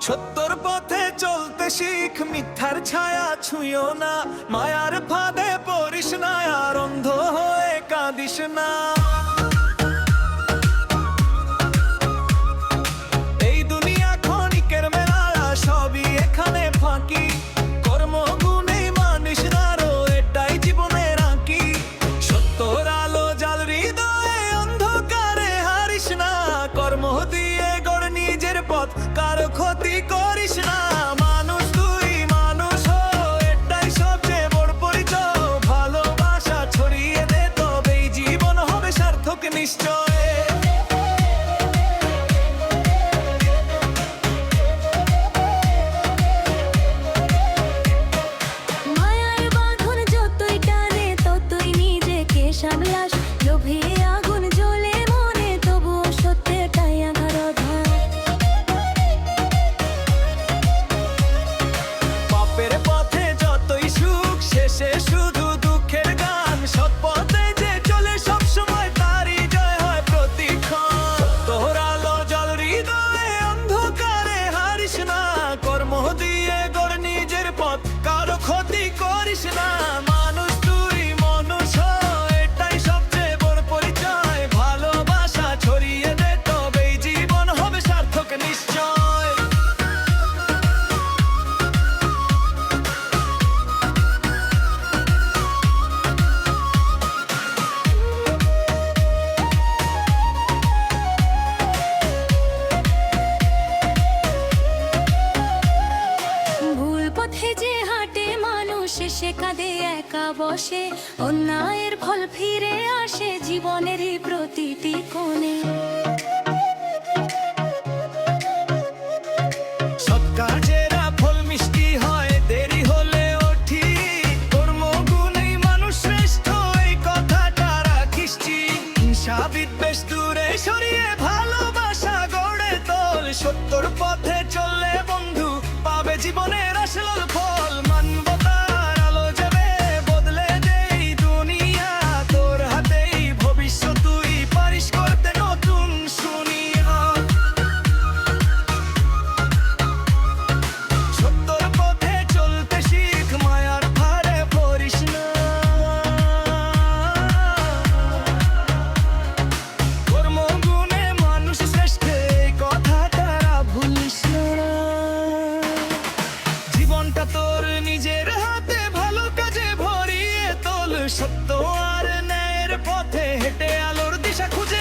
সত্যর পথে চলতে শিখ, মিথ্যার ছায়া ছুঁয়ো না, মায়ার ফাঁদে পড়িস না, আর অন্ধ হয়ে কাঁদিস না। এই দুনিয়া ক্ষণিকের মেলা, সবই এখানে ফাঁকি, কর্মগুণে মানিস না রো, এটাই জীবনের আঁকি। সত্যর আলো জাল হৃদয়ে, অন্ধকারে হারিস না, কর্ম দিয়ে গড় নিজের পথ, কারো ক্ষতি করিস না। মানুষ তুই মানুষ হ, এটাই সবচেয়ে বড় পরিচয়, ভালোবাসা ছড়িয়ে দে, তবেই জীবন হবে সার্থক নিশ্চয়। মায়ার বাঁধন যতই টানে ততই নিজেকে সামলাস, লোভে আগুন জ্বলে মনে তবুও সত্যটাই আঁধার অধার। পাপের পথে যতই সুখ, শেষে শুধু দুঃখের গান, সৎ পথে যে চলে সব সময় তারই জয় হয় প্রতিক্ষণ। তোর আলো জল হৃদয়ে, অন্ধকারে হারিস না, কর্ম দিয়ে গড় নিজের পথ, কারো ক্ষতি করিস না। মানুষ তুই মানুষ হ, এটাই সবচেয়ে বড় পরিচয়, ভালোবাসা ছড়িয়ে দে, তবেই জীবন হবে সার্থক নিশ্চয়। ভুল পথে যে হাঁটে মানুষ, সে কাঁদে একা বসে, অন্যায়ের ফল ফিরে আসে জীবনেরই প্রতিটি কোণে। সৎ কাজেরা ফল মিষ্টি হয়, দেরি হলেও ঠিক, কর্মগুণেই মানুষ শ্রেষ্ঠ, এই কথাটা রাখিস ঠিক। হিংসা বিদ্বেষ দূরে সরিয়ে ভালোবাসা গড়ে তোল, সত্যর পথে চললে বন্ধু পাবে জীবনের আসল ফল। মানবতার আলো যাবে, বদলে দেই দুনিয়া, তোর হাতেই ভবিষ্যৎ, তুই পারিস করতে নতুন শুনিয়া। সত্যর পথে চলতে শিখ, মায়ার ভারে পড়িস না, কর্মগুণে মানুষ শ্রেষ্ঠ, এই কথা তারা ভুলিস না। জীবনটা তোর নিজের হাতে, ভালো কাজে ভরিয়ে তোল, সত্য আর ন্যায়ের পথে হেঁটে আলোর দিশা খুঁজে